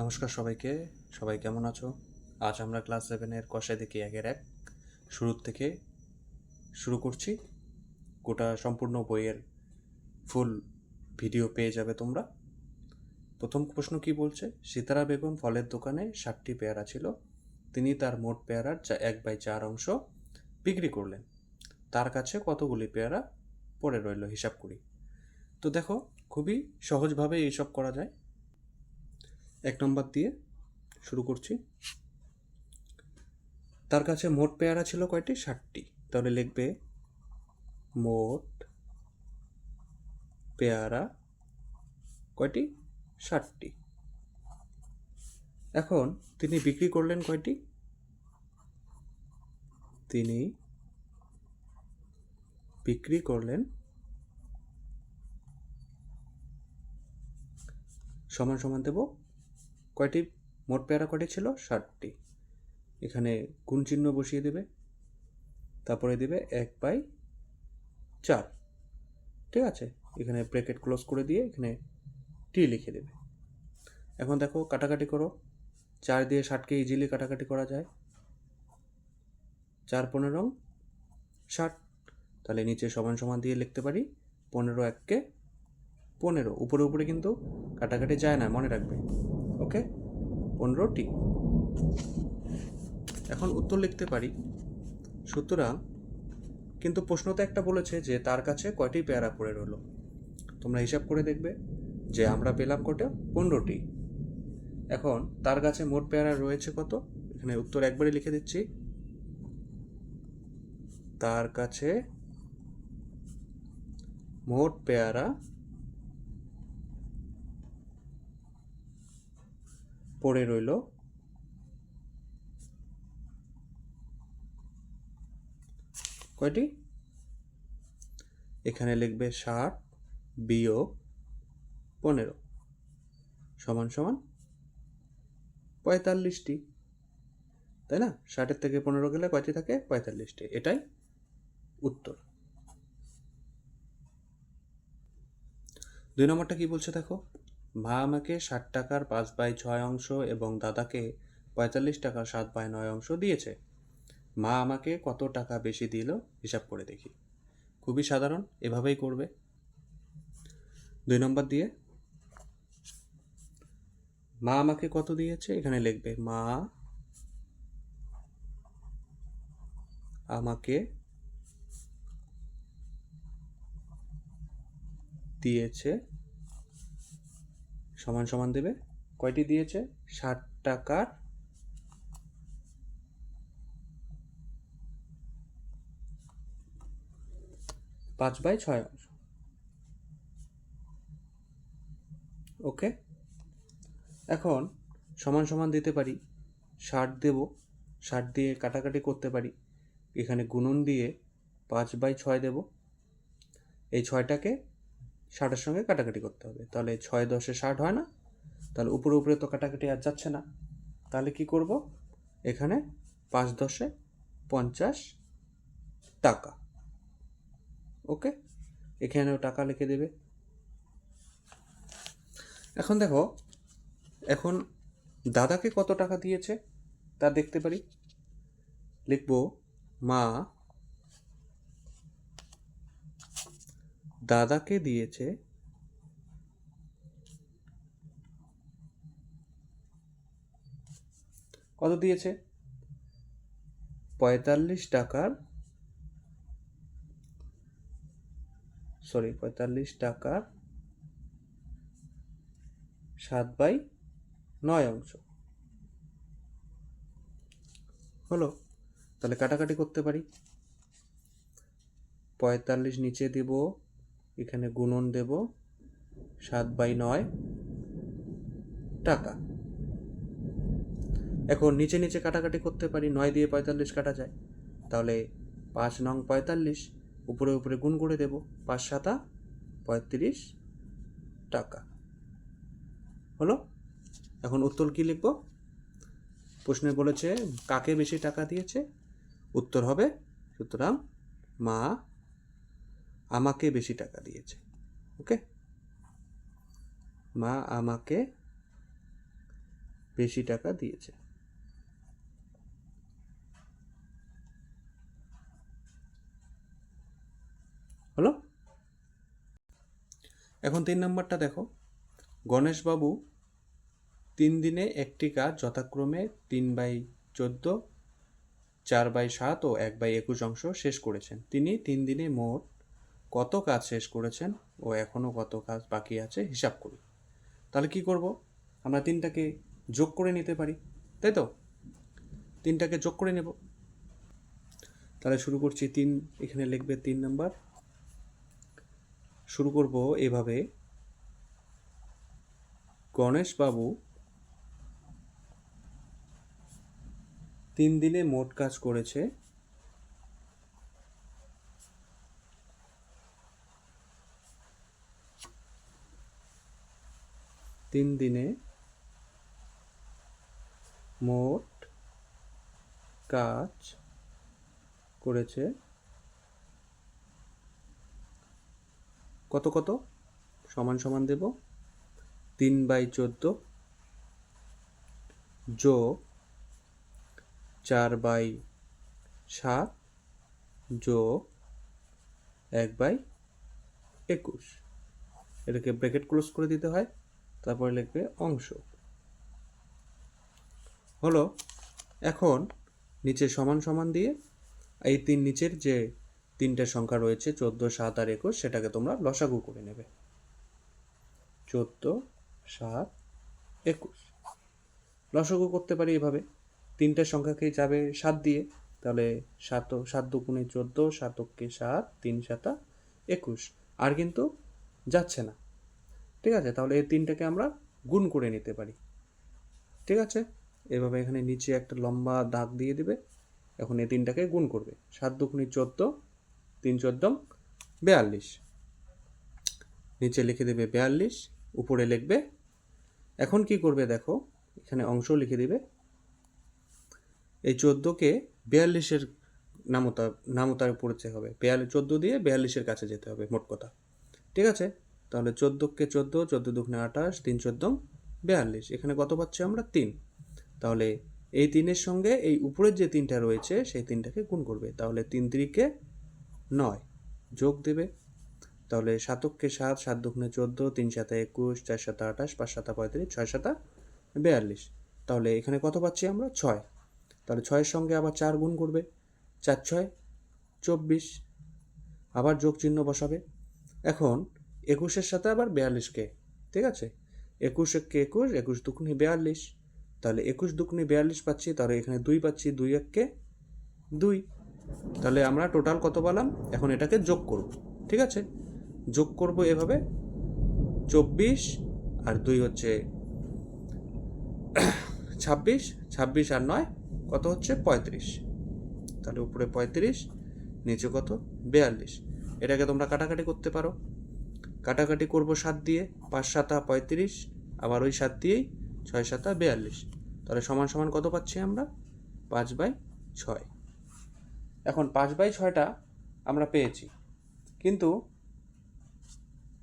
নমস্কার সবাইকে। সবাই কেমন আছো? আজ আমরা ক্লাস 7-এর কষায় দেখি 1-এর 1 শুরুর থেকে শুরু করছি। গোটা সম্পূর্ণ বইয়ের ফুল ভিডিও পেয়ে যাবে তোমরা। প্রথম প্রশ্ন কি বলছে? সিতারা বেগম ফলের দোকানে 60টি পেয়ারা ছিল। তিনি তার মোট পেয়ারার 1/4 অংশ বিক্রি করলেন। তার কাছে কতগুলি পেয়ারা পড়ে রইল হিসাব করি। তো দেখো, খুবই সহজভাবে এইসব করা যায়। 1 নম্বর দিয়ে শুরু করছি। তার কাছে মোট পেয়ারা ছিল কয়টি? 60টি। তাহলে লিখবে মোট পেয়ারা কয়টি? 60টি। এখন তিনি বিক্রি করলেন কয়টি? তিনি বিক্রি করলেন সমান সমান দেব কয়টি? মোট পেয়ারা কয়টি ছিল? 60টি। এখানে গুণ চিহ্ন বসিয়ে দেবে, তারপরে দেবে 1/4। ঠিক আছে, এখানে ব্র্যাকেট ক্লোজ করে দিয়ে এখানে টি লিখে দেবে। এখন দেখো, কাটাকাটি করো। 4 দিয়ে 60কে ইজিলি কাটাকাটি করা যায়। 4 15 60। তাহলে নিচে সমান সমান দিয়ে লিখতে পারি 15 1-কে 15। উপরে উপরে কিন্তু কাটাকাটি যায় না, মনে রাখবে। ওকে, 15টি। এখন উত্তর লিখতে পারি। সুতরাং কিন্তু প্রশ্নতে একটা বলেছে যে তার কাছে কয়টি পেয়ারা পড়ে রইল। তোমরা হিসাব করে দেখবে যে আমরা পেলাম কটা? 15টি। এখন তার কাছে মোট পেয়ারা রয়েছে কত? এখানে উত্তর একবারে লিখে দিচ্ছি। তার কাছে মোট পেয়ারা পড়ে রইল কয়টি? এখানে লিখবে 60 বিয়োগ 15 সমান সমান 45টি। তাই না? 60-এর থেকে 15 গেলে কয়টি থাকে? 45টি। এটাই উত্তর। 2 নম্বরটা কি বলছে দেখো। মা আমাকে 60 টাকার 5/6 অংশ এবং দাদাকে 45 টাকার 7/9 অংশ দিয়েছে। মা আমাকে কত টাকা বেশি দিল হিসাব করে দেখি। খুবই সাধারণ, এভাবেই করবে। 2 নম্বর দিয়ে মা আমাকে কত দিয়েছে, এখানে লিখবে মা আমাকে দিয়েছে সমান সমান দেবে কয়টি দিয়েছে? 60 টাকার 5/6 অংশ। ওকে, এখন সমান সমান দিতে পারি। 60 দেব, 60 দিয়ে কাটাকাটি করতে পারি। এখানে গুণন দিয়ে 5/6 দেব। এই 6টাকে 60-এর সঙ্গে কাটাকাটি করতে হবে। তাহলে 6 10-এ 60 হয় না? তাহলে উপরে উপরে তো কাটাকাটি আর যাচ্ছে না। তাহলে কি করব? এখানে 5 10-এ 50 টাকা। ওকে, এখানেও টাকা লিখে দেবে। এখন দেখো, এখন দাদাকে কত টাকা দিয়েছে তা দেখতে পারি। লিখব মা দাদাকে দিয়েছে কত দিয়েছে? 45 টাকার 7/9 অংশ। হলো, তাহলে কাটাকাটি করতে পারি। 45 নিচে দেব, এখানে গুণন দেব 7/9 টাকা। এখন নিচে নিচে কাটাকাটি করতে পারি, 9 দিয়ে 45 কাটা যায়। তাহলে 5 নং 45, উপরে উপরে গুণ করে দেব, 5 7 35 টাকা। হলো, এখন উত্তর কি লিখব? প্রশ্নে বলেছে কাকে বেশি টাকা দিয়েছে, উত্তর হবে সুতরাং মা আমাকে বেশি টাকা দিয়েছে। ওকে, মা আমাকে বেশি টাকা দিয়েছে। হলো। এখন 3 নম্বরটা দেখো, গণেশবাবু 3 দিনে একটি কাজ যথাক্রমে 3/14, 4/7 ও 1/21 অংশ শেষ করেছেন। তিনি 3 দিনে মোট কত কাজ শেষ করেছেন ও এখনও কত কাজ বাকি আছে হিসাব করি। তাহলে কি করব, আমরা 3টাকে যোগ করে নিতে পারি, তাই তো? 3টাকে যোগ করে নেব। তাহলে শুরু করছি 3, এখানে লিখবে 3 নাম্বার। শুরু করব এভাবে, গণেশবাবু 3 দিনে মোট কাজ করেছে 3 দিনে মোট কাজ করেছে কত কত, সমান সমান দেব 3/14 যোগ 4/7 যোগ 1/21, এটাকে ব্র্যাকেট ক্লোজ করে দিতে হয়, তারপরে লিখবে অংশ। হলো। এখন নিচে সমান সমান দিয়ে এই নিচের যে 3টে সংখ্যা রয়েছে 14, 7 আর 21, সেটাকে তোমরা লসাগু করে নেবে। 14, 7, 21 লসাগু করতে পারি এভাবে, 3টে সংখ্যাকে যাবে 7 দিয়ে, তাহলে 7 দুগুণে 14, 7 কে 7, 3 7 21, আর কিন্তু যাচ্ছে না। ঠিক আছে, তাহলে এই 3টাকে আমরা গুণ করে নিতে পারি। ঠিক আছে, এভাবে এখানে নিচে একটা লম্বা দাগ দিয়ে দিবে। এখন এই 3টাকে গুণ করবে, 7 দুগুণে 14, 3 14 42, নিচে লিখে দেবে 42, উপরে লিখবে। এখন কি করবে দেখো, এখানে অংশ লিখে দিবে। এই 14কে 42-এর নামতায় পড়তে হবে, 14 দিয়ে 42-এর কাছে যেতে হবে মোট কথা। ঠিক আছে, তাহলে 14কে 14, 14 দুগুণে 28, 3 14 42, এখানে কত পাচ্ছি আমরা 3। তাহলে এই 3-এর সঙ্গে এই উপরের যে 3টা রয়েছে সেই 3টাকে গুণ করবে, তাহলে 3 3-কে 9 যোগ দেবে। তাহলে 7কে 7, 7 দুগুণে 14, 3 7 21, 4 7 28, 5 7 35, 6 7 42, তাহলে এখানে কত পাচ্ছি আমরা 6। তাহলে 6-এর সঙ্গে আবার 4 গুণ করবে, 4 6 24, আবার যোগ চিহ্ন বসাবে। এখন 21-এর সাথে আবার 42কে, ঠিক আছে, 21-কে 21, 21 দুগুণে 42, তাহলে 21 দুগুণে 42 পাচ্ছি, তাহলে এখানে 2 পাচ্ছি, 2 1-কে 2, তাহলে আমরা টোটাল কত পেলাম। এখন এটাকে যোগ করব। ঠিক আছে, যোগ করব এভাবে, 24 আর 2 হচ্ছে 26, 26 আর 9 কত হচ্ছে 35, তাহলে উপরে 35, নিচে কত 42। এটাকে তোমরা কাটাকাটি করতে পারো, কাটাকাটি করব 7 দিয়ে, 5 7 35, আবার ওই 7 দিয়েই 6 7 42, তাহলে সমান সমান কত পাচ্ছি আমরা 5/6। এখন 5/6টা আমরা পেয়েছি, কিন্তু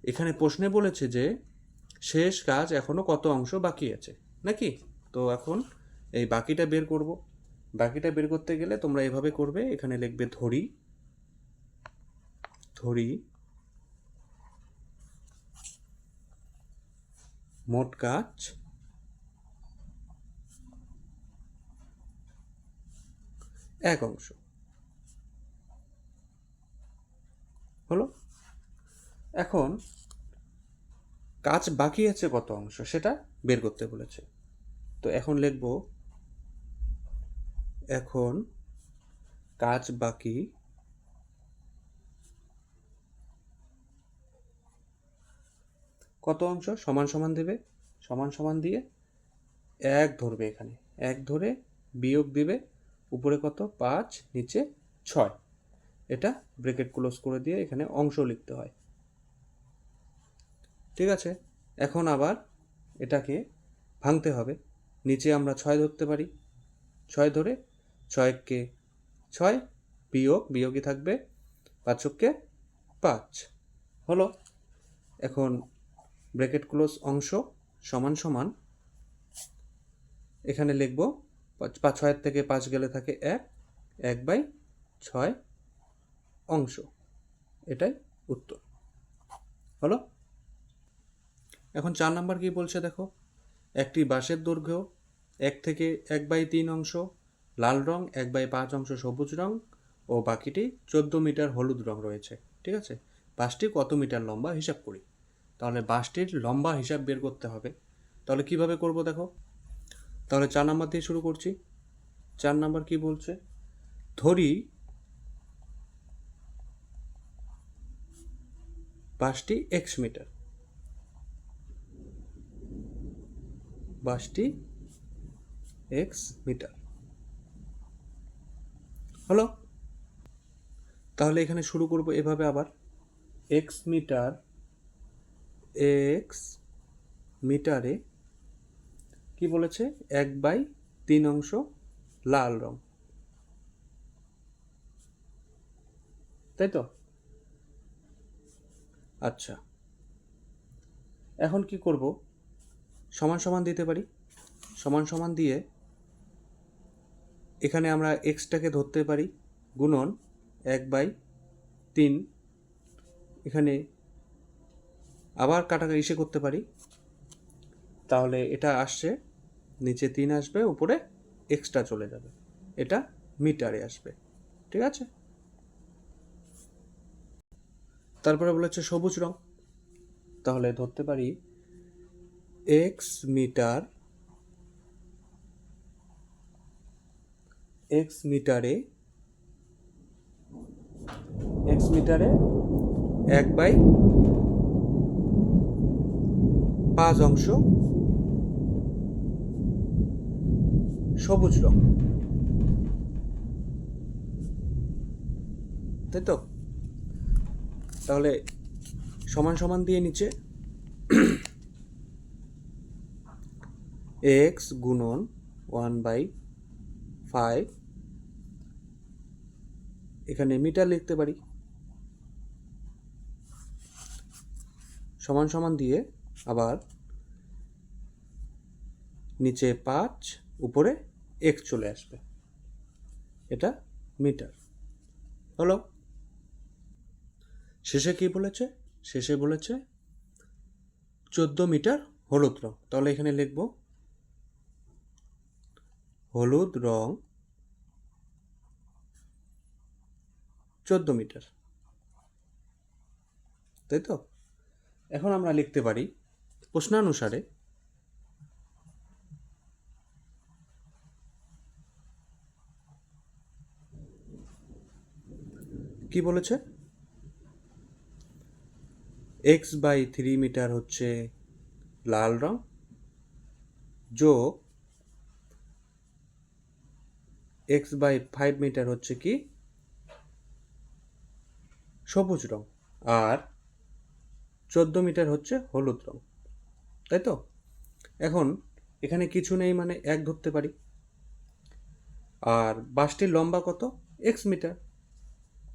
এখানে প্রশ্নে বলেছে যে শেষ কাজ এখনো কত অংশ বাকি আছে নাকি। তো এখন এই বাকিটা বের করব। বাকিটা বের করতে গেলে তোমরা এভাবে করবে, এখানে লিখবে ধরি, ধরি মোট কাজ এক অংশ। হলো। এখন কাজ বাকি আছে কত অংশ সেটা বের করতে বলেছে। তো এখন লিখব, এখন কাজ বাকি কত অংশ, সমান সমান দেবে, সমান সমান দিয়ে 1 ধরবে, এখানে 1 ধরে বিয়োগ দিবে, উপরে কত 5, নিচে 6, এটা ব্র্যাকেট ক্লোজ করে দিয়ে এখানে অংশ লিখতে হয়। ঠিক আছে, এখন আবার এটাকে ভাঙতে হবে, নিচে আমরা 6 ধরতে পারি, 6 ধরে 6-কে 6 বিয়োগই থাকবে, 5-কে 5, হলো। এখন ব্র্যাকেট ক্লোজ অংশ সমান সমান এখানে লিখব 6 থেকে 5 গেলে থাকে 1/6 অংশ। এটাই উত্তর হলো। এখন 4 নাম্বার কি বলছে দেখো, একটি বাঁশের দৈর্ঘ্য 1 থেকে 1/3 অংশ লাল রং, 1/5 অংশ সবুজ রং ও বাকিটি 14 মিটার হলুদ রং রয়েছে। ঠিক আছে, বাঁশটি কত মিটার লম্বা হিসাব করি। তাহলে বাঁশটির লম্বা হিসাব বের করতে হবে। তাহলে কিভাবে করব দেখো, তাহলে 4 নাম্বার দিয়ে শুরু করছি। 4 নাম্বার কি বলছে, ধরি বাঁশটি x মিটার, বাঁশটি x মিটার হলো। তাহলে এখানে শুরু করব এভাবে আবার, x মিটার, x মিটারে কি বলেছে 1/3 অংশ লাল রং, তাই তো? আচ্ছা, এখন কি করব, সমান সমান দিতে পারি। সমান সমান দিয়ে এখানে আমরা এক্সটাকে ধরতে পারি গুণন 1/3, এখানে আবার কাটাকাটি ইসে করতে পারি। তাহলে এটা আসছে, নিচে 3 আসবে, উপরে এক্সট্রা চলে যাবে, এটা মিটারে আসবে। ঠিক আছে, তারপরে বলেছে সবুজ রং, তাহলে ধরতে পারি এক্স মিটার, এক্স মিটারে 1/5 অংশ সবুজ রং, তাই তো? তাহলে সমান সমান দিয়ে নিচে এক্স গুণন 1/5, এখানে মিটার লিখতে পারি, সমান সমান দিয়ে আবার নিচে 5, উপরে এক্স চলে আসবে, এটা মিটার হলো। শেষে কি বলেছে, শেষে বলেছে 14 মিটার হলুদ রং, তাহলে এখানে লিখব হলুদ রং 14 মিটার, তাই তো? এখন আমরা লিখতে পারি প্রশ্নানুসারে কি বলেছে, x/3 মিটার হচ্ছে লাল রং, যোগ x/5 মিটার হচ্ছে কি সবুজ রং, আর 14 মিটার হচ্ছে হলুদ রং, তাই তো? এখন এখানে কিছু নেই মানে 1 ধরতে পারি, আর বাঁশটির লম্বা কত, x মিটার,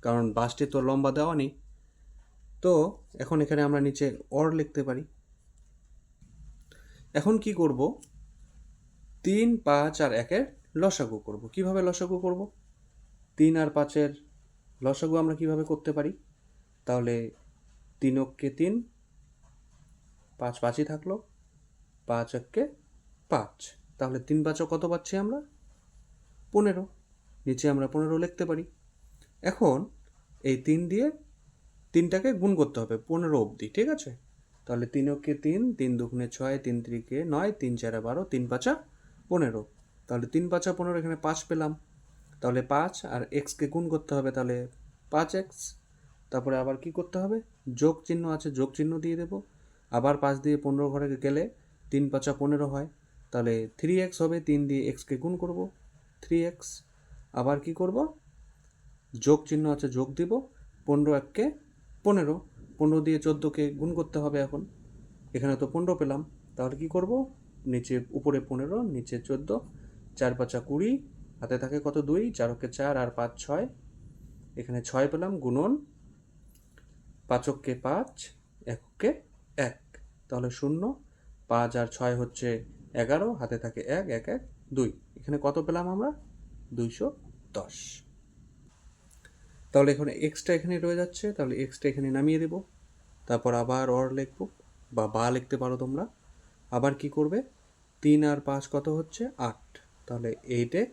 কারণ বাঁশটি তো লম্বা দেওয়া নেই। তো এখন এখানে আমরা নিচে অর লিখতে পারি। এখন কি করব, 3, 5 আর 1-এর লসাগু করব। কিভাবে লসাগু করব, 3 আর 5-এর লসাগু আমরা কিভাবে করতে পারি, তাহলে 3 অক্ষে 3, 5 5ই থাকলো, 5 অক্ষে 5, তাহলে 3 5 কত পাচ্ছি আমরা, 15, নিচে আমরা 15 লিখতে পারি। এখন এই 3 দিয়ে 3টাকে গুণ করতে হবে 15 অবধি, ঠিক আছে? তাহলে 3 অক্ষে 3, 3 দুগুণে 6, 3 3-কে 9, 3 4 12, 3 5 15, তাহলে 3 5 15, এখানে 5 পেলাম। তাহলে 5 আর এক্সকে গুণ করতে হবে, তাহলে 5x, তারপরে আবার কি করতে হবে, যোগ চিহ্ন আছে, যোগ চিহ্ন দিয়ে দেব, আবার 5 দিয়ে 15 ঘরে গেলে 3 5 15 হয়, তাহলে 3x হবে, 3 দিয়ে এক্সকে গুণ করব 3x, আবার কি করব, যোগ চিহ্ন আছে, যোগ দিব, 15 1-কে 15, 15 দিয়ে 14-কে গুণ করতে হবে। এখন এখানে তো 15 পেলাম, তাহলে কি করব, নিচে উপরে 15, নিচে 14, 4 5 20, হাতে থাকে কত 2, 4 অক্ষে 4 আর 5 6, এখানে 6 পেলাম, গুণন 5 অক্ষে 5, 1 অক্ষে 1, তাহলে 0, 5 আর 6 হচ্ছে 11, হাতে থাকে 1, 1, 1, 2। এখানে কত পেলাম আমরা? 210। তাহলে এখন এক্সটা এখানে রয়ে যাচ্ছে, তাহলে এক্সটা এখানে নামিয়ে দেব। তারপর আবার অর লিখবো, বা লিখতে পারো তোমরা। আবার কি করবে? 3 আর 5 কত হচ্ছে? 8। তাহলে 8x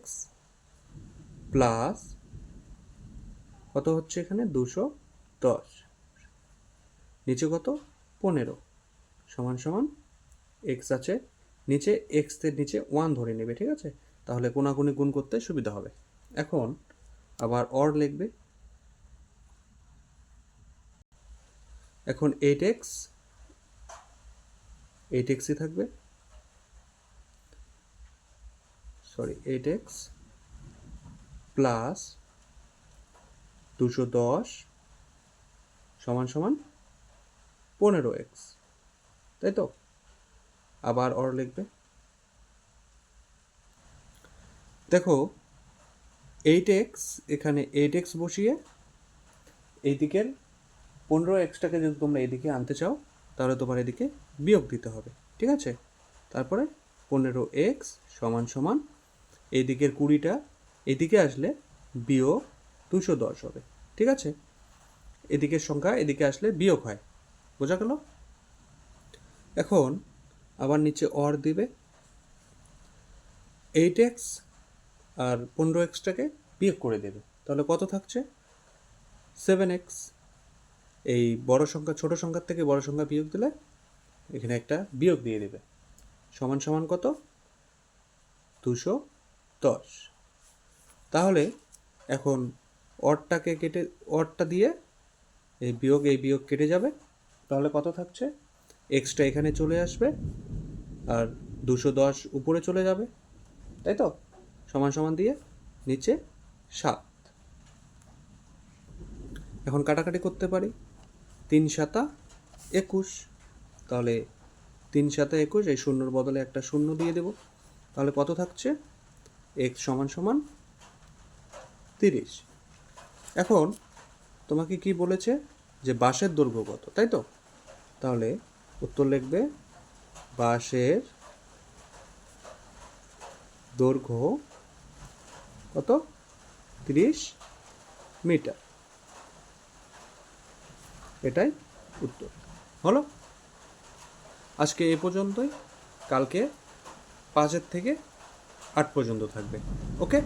প্লাস কত হচ্ছে এখানে? 210। নিচে কত? 15 সমান সমান এক্স আছে, নিচে এক্সের নিচে 1 ধরে নেবে, ঠিক আছে? তাহলে কোনাকুনি গুণ করতে সুবিধা হবে। এখন আবার অর লিখবে। এখন 8xই থাকবে, 8x প্লাস 210 সমান সমান 15x, তাই তো? আবার অর লিখবে। দেখো 8x, এখানে 8x বসিয়ে এই দিকের 15xটাকে যদি তোমরা এদিকে আনতে চাও তাহলে তোমার এদিকে বিয়োগ দিতে হবে, ঠিক আছে? তারপরে 15x সমান সমান এই দিকের 20টা এদিকে আসলে বিয়োগ 210 হবে, ঠিক আছে? এদিকের সংখ্যা এদিকে আসলে বিয়োগ হয়, বোঝা গেল? এখন আবার নিচে অর দিবে। 8x আর 15xটাকে বিয়োগ করে দেবে, তাহলে কত থাকছে? 7x। এই বড় সংখ্যা ছোট সংখ্যার থেকে বড় সংখ্যা বিয়োগ দিলে এখানে একটা বিয়োগ দিয়ে দেবে, সমান সমান কত? 210। তাহলে এখন অরটাকে কেটে, অরটা দিয়ে এই বিয়োগ কেটে যাবে, তাহলে কত থাকছে? এক্সট্রা এখানে চলে আসবে আর 210 উপরে চলে যাবে, তাই তো? সমান সমান দিয়ে নিচে 7। এখন কাটাকাটি করতে পারি। 3 7 21, তাহলে 3 7 21, এই শূন্যর বদলে একটা শূন্য দিয়ে দেব, তাহলে কত থাকছে? এক্স সমান সমান 30। এখন তোমাকে কি বলেছে? যে বাঁশের দৈর্ঘ্য কত, তাই তো? তাহলে উত্তর লিখবে বাঁশের দৈর্ঘ্য কত? 30 মিটার। এটাই উত্তর হলো। আজকে এ পর্যন্তই, কালকে 5 থেকে 8 পর্যন্ত থাকবে। ওকে।